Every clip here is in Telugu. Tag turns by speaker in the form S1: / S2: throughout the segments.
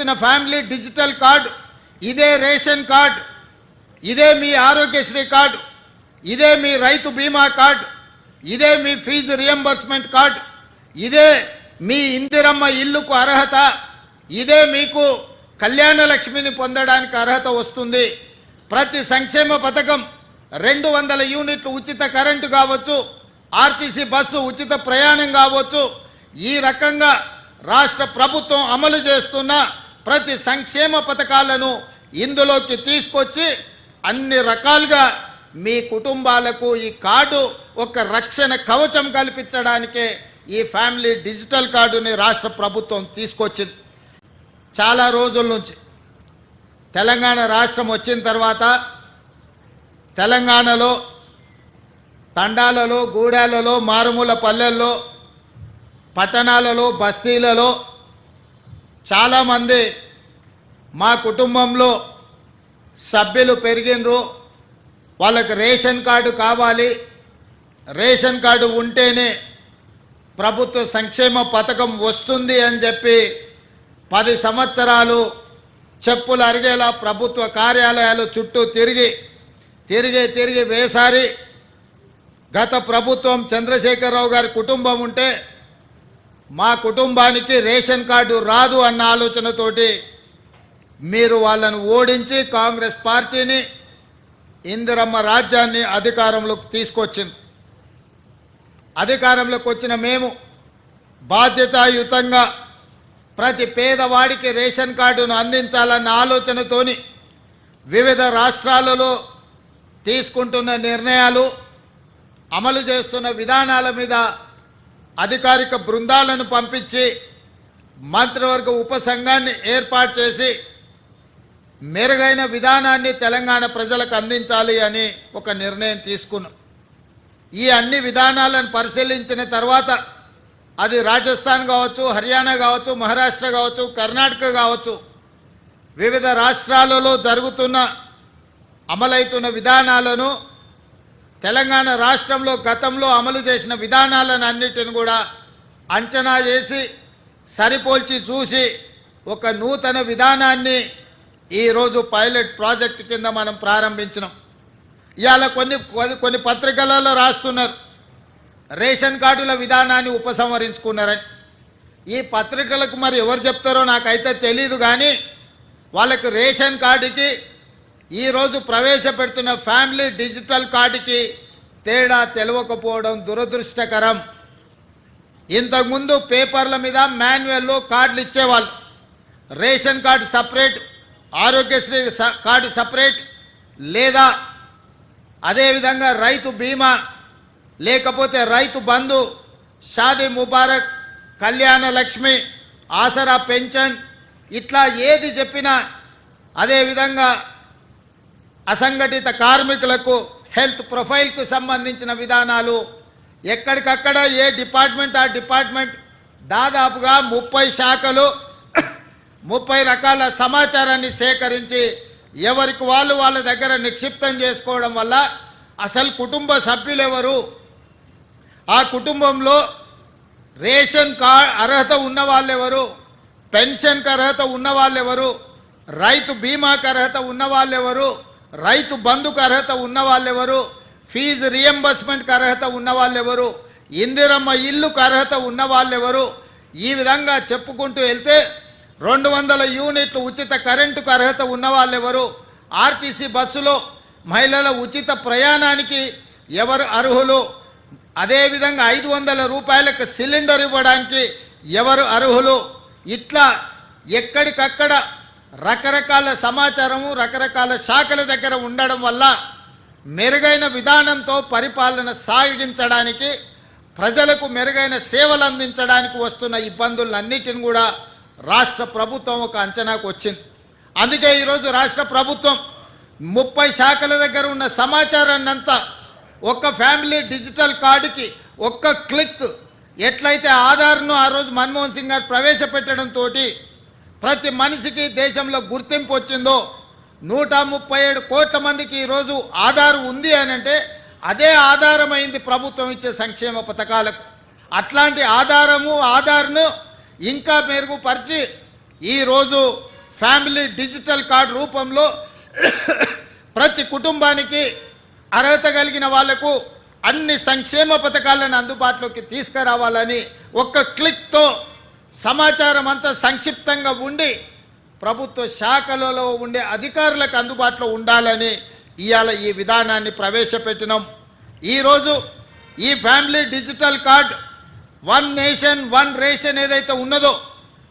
S1: చేస్తున్న ఫ్యామిలీ డిజిటల్ కార్డు, ఇదే రేషన్ కార్డు, ఇదే మీ ఆరోగ్యశ్రీ కార్డు, ఇదే మీ రైతు బీమా కార్డు, ఇదే మీ ఫీజు రియంబర్స్మెంట్ కార్డు, ఇదే మీ ఇందిరమ్మ ఇల్లుకు అర్హత, ఇదే మీకు కళ్యాణ లక్ష్మిని పొందడానికి అర్హత వస్తుంది. ప్రతి సంక్షేమ పథకం 200 యూనిట్లు ఉచిత కరెంటు కావచ్చు, ఆర్టీసీ బస్సు ఉచిత ప్రయాణం కావచ్చు, ఈ రకంగా రాష్ట్ర ప్రభుత్వం అమలు చేస్తున్న ప్రతి సంక్షేమ పథకాలను ఇందులోకి తీసుకొచ్చి అన్ని రకాలుగా మీ కుటుంబాలకు ఈ కార్డు ఒక రక్షణ కవచం కల్పించడానికే ఈ ఫ్యామిలీ డిజిటల్ కార్డుని రాష్ట్ర ప్రభుత్వం తీసుకొచ్చింది. చాలా రోజుల నుంచి తెలంగాణ రాష్ట్రం వచ్చిన తర్వాత తెలంగాణలో తండాలలో, గూడాలలో, మారుమూల పల్లెల్లో, పట్టణాలలో, బస్తీలలో చాలామంది మా కుటుంబంలో సభ్యులు పెరిగినరు, వాళ్ళకి రేషన్ కార్డు కావాలి, రేషన్ కార్డు ఉంటేనే ప్రభుత్వ సంక్షేమ పథకం వస్తుంది అని చెప్పి 10 సంవత్సరాలు చెప్పులు అరిగేలా ప్రభుత్వ కార్యాలయాలు చుట్టూ తిరిగి వేసారి గత ప్రభుత్వం చంద్రశేఖరరావు గారి కుటుంబం ఉంటే మా కుటుంబానికి రేషన్ కార్డు రాదు అన్న ఆలోచనతోటి మీరు వాళ్ళను ఓడించి కాంగ్రెస్ పార్టీని, ఇందిరమ్మ రాజ్యాన్ని అధికారంలోకి తీసుకొచ్చింది. అధికారంలోకి వచ్చిన మేము బాధ్యతాయుతంగా ప్రతి పేదవాడికి రేషన్ కార్డును అందించాలన్న ఆలోచనతోని వివిధ రాష్ట్రాలలో తీసుకుంటున్న నిర్ణయాలు, అమలు చేస్తున్న విధానాల మీద అధికారిక బృందాలను పంపించి మంత్రివర్గ ఉపసంఘాన్ని ఏర్పాటు చేసి మెరుగైన విధానాన్ని తెలంగాణ ప్రజలకు అందించాలి అని ఒక నిర్ణయం తీసుకున్నాం. ఈ అన్ని విధానాలను పరిశీలించిన తర్వాత అది రాజస్థాన్ కావచ్చు, హర్యానా కావచ్చు, మహారాష్ట్ర కావచ్చు, కర్ణాటక కావచ్చు, వివిధ రాష్ట్రాలలో జరుగుతున్న అమలవుతున్న విధానాలను, తెలంగాణ రాష్ట్రంలో గతంలో అమలు చేసిన విధానాలను అన్నిటిని కూడా అంచనా చేసి సరిపోల్చి చూసి ఒక నూతన విధానాన్ని ఈరోజు పైలట్ ప్రాజెక్టు కింద మనం ప్రారంభించినాం. ఇవాళ కొన్ని పత్రికలలో రాస్తున్నారు రేషన్ కార్డుల విధానాన్ని ఉపసంహరించుకున్నారని. ఈ పత్రికలకు మరి ఎవరు చెప్తారో నాకైతే తెలీదు, కానీ వాళ్ళకి రేషన్ కార్డుకి ఈరోజు ప్రవేశపెడుతున్న ఫ్యామిలీ డిజిటల్ కార్డుకి తేడా తెలియకపోవడం దురదృష్టకరం. ఇంతకుముందు పేపర్ల మీద మాన్యువల్లో కార్డులు ఇచ్చేవాళ్ళు, ration card separate, Aarogyasri card separate, లేదా అదేవిధంగా రైతు బీమా, లేకపోతే రైతు బంధు, షాదీ ముబారక్, కళ్యాణ లక్ష్మి, ఆసరా పెన్షన్, ఇట్లా ఏది చెప్పినా, అదేవిధంగా అసంఘటిత కార్మికులకు హెల్త్ ప్రొఫైల్కు సంబంధించిన విధానాలు ఎక్కడికక్కడ ఏ డిపార్ట్మెంట్ ఆ డిపార్ట్మెంట్ దాదాపుగా 30 శాఖలు 30 రకాల సమాచారాన్ని సేకరించి ఎవరికి వాళ్ళ దగ్గర నిక్షిప్తం చేసుకోవడం వల్ల అసలు కుటుంబ సభ్యులు ఎవరు, ఆ కుటుంబంలో రేషన్ కార్డు అర్హత ఉన్న వాళ్ళు ఎవరు, పెన్షన్కి అర్హత ఉన్న వాళ్ళు ఎవరు, రైతు బీమాకు అర్హత ఉన్న వాళ్ళు ఎవరు, రైతు బంధుకు అర్హత ఉన్న వాళ్ళు ఎవరు, ఫీజు రియంబర్స్మెంట్కి అర్హత ఉన్న వాళ్ళు ఎవరు, ఇందిరమ్మ ఇల్లుకు అర్హత ఉన్న వాళ్ళు ఎవరు, ఈ విధంగా చెప్పుకుంటూ వెళ్తే 200 యూనిట్లు ఉచిత కరెంటుకు అర్హత ఉన్న వాళ్ళు ఎవరు, ఆర్టీసీ బస్సులో మహిళల ఉచిత ప్రయాణానికి ఎవరు అర్హులు, అదేవిధంగా 500 రూపాయలకు సిలిండర్ ఇవ్వడానికి ఎవరు అర్హులు, ఇట్లా ఎక్కడికక్కడ రకరకాల సమాచారము రకరకాల శాఖల దగ్గర ఉండడం వల్ల మెరుగైన విధానంతో పరిపాలన సాగించడానికి, ప్రజలకు మెరుగైన సేవలు అందించడానికి వస్తున్న ఇబ్బందులన్నిటిని కూడా రాష్ట్ర ప్రభుత్వం ఒక అంచనాకు వచ్చింది. అందుకే ఈరోజు రాష్ట్ర ప్రభుత్వం 30 శాఖల దగ్గర ఉన్న సమాచారాన్ని అంతా ఒక్క ఫ్యామిలీ డిజిటల్ కార్డుకి ఒక్క క్లిక్, ఎట్లయితే ఆధార్ను ఆ రోజు మన్మోహన్ సింగ్ గారు ప్రవేశపెట్టడంతో ప్రతి మనిషికి దేశంలో గుర్తింపు వచ్చిందో, 137 కోట్ల మందికి ఈరోజు ఆధార్ ఉంది అని అంటే అదే ఆధారమైంది ప్రభుత్వం ఇచ్చే సంక్షేమ పథకాలకు. అట్లాంటి ఆధార్ను ఇంకా మెరుగుపరిచి ఈరోజు ఫ్యామిలీ డిజిటల్ కార్డు రూపంలో ప్రతి కుటుంబానికి అర్హత కలిగిన వాళ్లకు అన్ని సంక్షేమ పథకాలను అందుబాటులోకి తీసుకురావాలని ఒక్క క్లిక్తో సమాచారం అంతా సంక్షిప్తంగా ఉండి ప్రభుత్వ శాఖలలో ఉండే అధికారులకు అందుబాటులో ఉండాలని ఇవాళ ఈ విధానాన్ని ప్రవేశపెట్టినాం. ఈరోజు ఈ family digital card one nation one ration ఏదైతే ఉన్నదో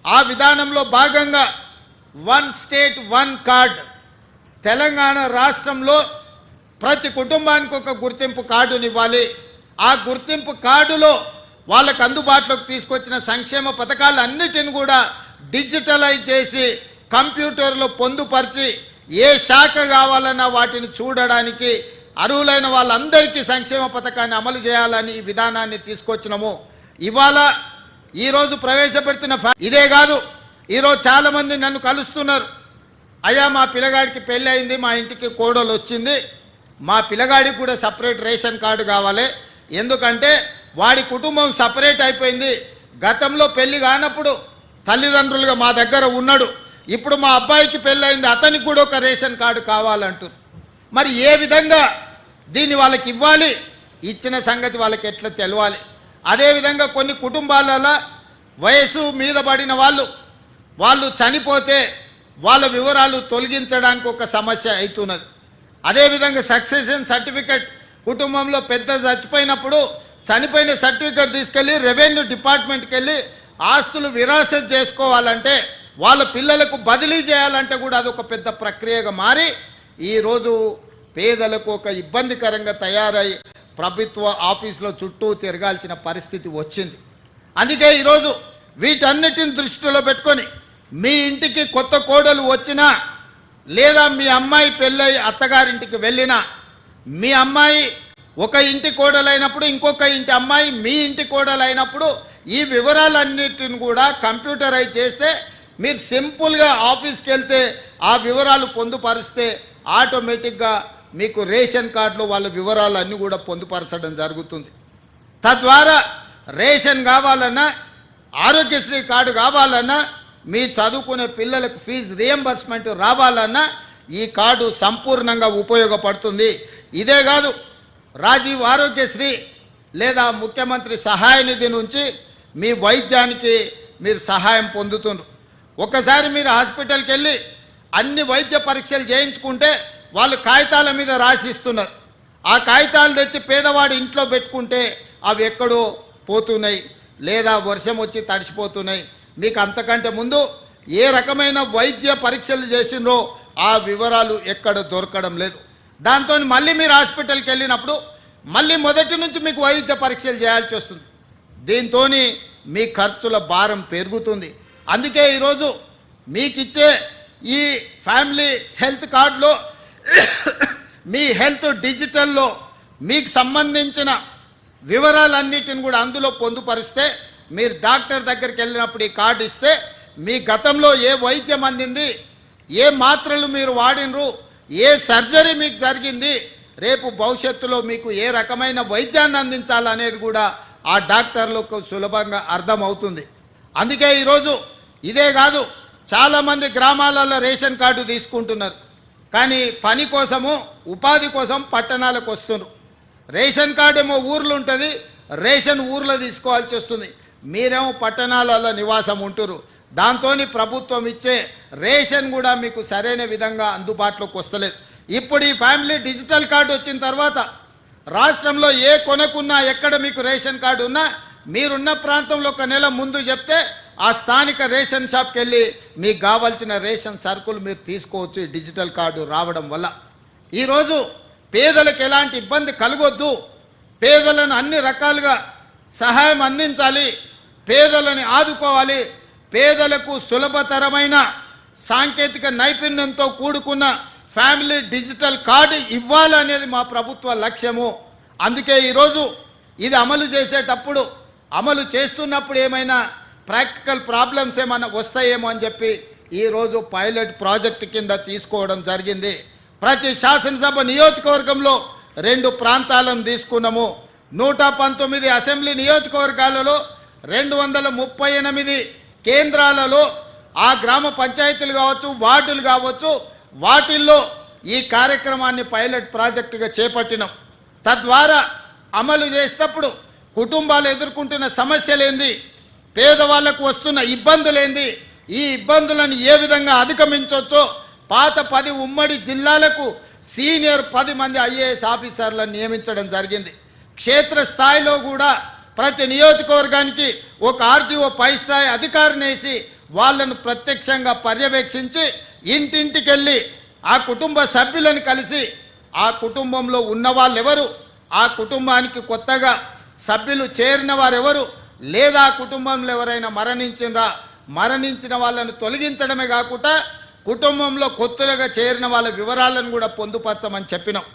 S1: ఆ విధానంలో భాగంగా one state one card Telangana రాష్ట్రంలో ప్రతి కుటుంబానికి ఒక గుర్తింపు కార్డునివ్వాలి. ఆ గుర్తింపు కార్డులో వాళ్ళకు అందుబాటులోకి తీసుకొచ్చిన సంక్షేమ పథకాలన్నిటిని కూడా డిజిటలైజ్ చేసి కంప్యూటర్లో పొందుపరిచి ఏ శాఖ కావాలన్నా వాటిని చూడడానికి అర్హులైన వాళ్ళందరికీ సంక్షేమ పథకాన్ని అమలు చేయాలని ఈ విధానాన్ని తీసుకొచ్చినాము. ఇవాళ ఈరోజు ప్రవేశపెడుతున్న ఇదే కాదు, ఈరోజు చాలామంది నన్ను కలుస్తున్నారు. అయ్యా మా పిల్లగాడికి పెళ్ళి అయింది, మా ఇంటికి కోడలు వచ్చింది, మా పిల్లగాడికి కూడా సపరేట్ రేషన్ కార్డు కావాలి, ఎందుకంటే వాడి కుటుంబం సపరేట్ అయిపోయింది, గతంలో పెళ్లి కానప్పుడు తల్లిదండ్రులుగా మా దగ్గర ఉన్నాడు, ఇప్పుడు మా అబ్బాయికి పెళ్ళయింది, అతనికి కూడా ఒక రేషన్ కార్డు కావాలంటారు. మరి ఏ విధంగా దీన్ని వాళ్ళకి ఇవ్వాలి, ఇచ్చిన సంగతి వాళ్ళకి ఎట్లా తెలవాలి? అదేవిధంగా కొన్ని కుటుంబాలలో వయసు మీద పడిన వాళ్ళు చనిపోతే వాళ్ళ వివరాలు తొలగించడానికి ఒక సమస్య అవుతున్నది. అదేవిధంగా సక్సెషన్ సర్టిఫికెట్ కుటుంబంలో పెద్ద చచ్చిపోయినప్పుడు చనిపోయిన సర్టిఫికెట్ తీసుకెళ్ళి రెవెన్యూ డిపార్ట్మెంట్కి వెళ్ళి ఆస్తులు విరాసత్ చేసుకోవాలంటే వాళ్ళ పిల్లలకు బదిలీ చేయాలంటే కూడా అదొక పెద్ద ప్రక్రియగా మారి ఈరోజు పేదలకు ఒక ఇబ్బందికరంగా తయారై ప్రభుత్వ ఆఫీసులో చుట్టూ తిరగాల్సిన పరిస్థితి వచ్చింది. అందుకే ఈరోజు వీటన్నిటిని దృష్టిలో పెట్టుకొని మీ ఇంటికి కొత్త కోడలు వచ్చినా లేదా మీ అమ్మాయి పెళ్ళై అత్తగారింటికి వెళ్ళినా మీ అమ్మాయి ఒక ఇంటి కోడలైనప్పుడు ఇంకొక ఇంటి అమ్మాయి మీ ఇంటి కోడలైనప్పుడు ఈ వివరాలన్నిటిని కూడా కంప్యూటరైజ్ చేస్తే మీరు సింపుల్గా ఆఫీస్కి వెళ్తే ఆ వివరాలు పొందుపరిస్తే ఆటోమేటిక్గా మీకు రేషన్ కార్డులో వాళ్ళ వివరాలు అన్నీ కూడా పొందుపరచడం జరుగుతుంది. తద్వారా రేషన్ కావాలన్నా ఆరోగ్యశ్రీ కార్డు కావాలన్నా మీ చదువుకునే పిల్లలకు ఫీజు రియంబర్స్మెంట్ రావాలన్నా ఈ కార్డు సంపూర్ణంగా ఉపయోగపడుతుంది. ఇదే కాదు, రాజీవ్ ఆరోగ్యశ్రీ లేదా ముఖ్యమంత్రి సహాయ నిధి నుంచి మీ వైద్యానికి మీరు సహాయం పొందుతున్నారు. ఒకసారి మీరు హాస్పిటల్కి వెళ్ళి అన్ని వైద్య పరీక్షలు చేయించుకుంటే వాళ్ళు కాగితాల మీద రాసిస్తున్నారు. ఆ కాగితాలు తెచ్చి పేదవాడు ఇంట్లో పెట్టుకుంటే అవి ఎక్కడో పోతున్నాయి లేదా వర్షం వచ్చి తడిసిపోతున్నాయి. మీకు అంతకంటే ముందు ఏ రకమైన వైద్య పరీక్షలు చేసినో ఆ వివరాలు ఎక్కడ దొరకడం లేదు. దాంతో మళ్ళీ మీరు హాస్పిటల్కి వెళ్ళినప్పుడు మళ్ళీ మొదటి నుంచి మీకు వైద్య పరీక్షలు చేయాల్సి వస్తుంది. దీంతో మీ ఖర్చుల భారం పెరుగుతుంది. అందుకే ఈరోజు మీకు ఇచ్చే ఈ ఫ్యామిలీ హెల్త్ కార్డులో మీ హెల్త్ డిజిటల్లో మీకు సంబంధించిన వివరాలన్నిటిని కూడా అందులో పొందుపరిస్తే మీరు డాక్టర్ దగ్గరికి వెళ్ళినప్పుడు ఈ కార్డు ఇస్తే మీ గతంలో ఏ వైద్యం అందింది, ఏ మాత్రలు మీరు వాడినరు, ఏ సర్జరీ మీకు జరిగింది, రేపు భవిష్యత్తులో మీకు ఏ రకమైన వైద్యాన్ని అందించాలనేది కూడా ఆ డాక్టర్లకు సులభంగా అర్థమవుతుంది. అందుకే ఈరోజు ఇదే కాదు, చాలామంది గ్రామాలలో రేషన్ కార్డు తీసుకుంటున్నారు, కానీ పని కోసము ఉపాధి కోసం పట్టణాలకు వస్తున్నారు. రేషన్ కార్డు ఏమో ఊర్లో ఉంటుంది, రేషన్ ఊర్లో తీసుకోవాల్సి వస్తుంది. మీరేమో పట్టణాలలో నివాసం ఉంటున్నారు. దాంతో ప్రభుత్వం ఇచ్చే రేషన్ కూడా మీకు సరైన విధంగా అందుబాటులోకి వస్తలేదు. ఇప్పుడు ఈ ఫ్యామిలీ డిజిటల్ కార్డు వచ్చిన తర్వాత రాష్ట్రంలో ఏ కొనకున్నా ఎక్కడ మీకు రేషన్ కార్డు ఉన్నా మీరున్న ప్రాంతంలో ఒక నెల ముందు చెప్తే ఆ స్థానిక రేషన్ షాప్కి వెళ్ళి మీకు కావాల్సిన రేషన్ సరుకులు మీరు తీసుకోవచ్చు ఈ డిజిటల్ కార్డు రావడం వల్ల. ఈరోజు పేదలకు ఎలాంటి ఇబ్బంది కలగొద్దు, పేదలను అన్ని రకాలుగా సహాయం అందించాలి, పేదలని ఆదుకోవాలి, పేదలకు సులభతరమైన సాంకేతిక నైపుణ్యంతో కూడుకున్న ఫ్యామిలీ డిజిటల్ కార్డు ఇవ్వాలనేది మా ప్రభుత్వ లక్ష్యము. అందుకే ఈరోజు ఇది అమలు చేసేటప్పుడు అమలు చేస్తున్నప్పుడు ఏమైనా ప్రాక్టికల్ ప్రాబ్లమ్స్ ఏమైనా వస్తాయేమో అని చెప్పి ఈరోజు పైలట్ ప్రాజెక్ట్ కింద తీసుకోవడం జరిగింది. ప్రతి శాసనసభ నియోజకవర్గంలో 2 ప్రాంతాలను తీసుకున్నాము. 119 అసెంబ్లీ నియోజకవర్గాలలో 238 కేంద్రాలలో ఆ గ్రామ పంచాయతీలు కావచ్చు, వార్డులు కావచ్చు, వాటిల్లో ఈ కార్యక్రమాన్ని పైలట్ ప్రాజెక్టుగా చేపట్టినాం. తద్వారా అమలు చేసేటప్పుడు కుటుంబాలు ఎదుర్కొంటున్న సమస్యలేంది, పేదవాళ్లకు వస్తున్న ఇబ్బందులేంది, ఈ ఇబ్బందులను ఏ విధంగా అధిగమించవచ్చో పాత 10 ఉమ్మడి జిల్లాలకు సీనియర్ 10 మంది ఐఏఎస్ ఆఫీసర్లను నియమించడం జరిగింది. క్షేత్రస్థాయిలో కూడా ప్రతి నియోజకవర్గానికి ఒక ఆర్టీఓ పై స్థాయి అధికారిని వేసి వాళ్ళను ప్రత్యక్షంగా పర్యవేక్షించి ఇంటింటికి వెళ్ళి ఆ కుటుంబ సభ్యులను కలిసి ఆ కుటుంబంలో ఉన్న వాళ్ళు ఎవరు, ఆ కుటుంబానికి కొత్తగా సభ్యులు చేరిన వారెవరు, లేదా ఆ కుటుంబంలో ఎవరైనా మరణించిన వాళ్ళను తొలగించడమే కాకుండా కుటుంబంలో కొత్తగా చేరిన వాళ్ళ వివరాలను కూడా పొందుపరచమని చెప్పినాం.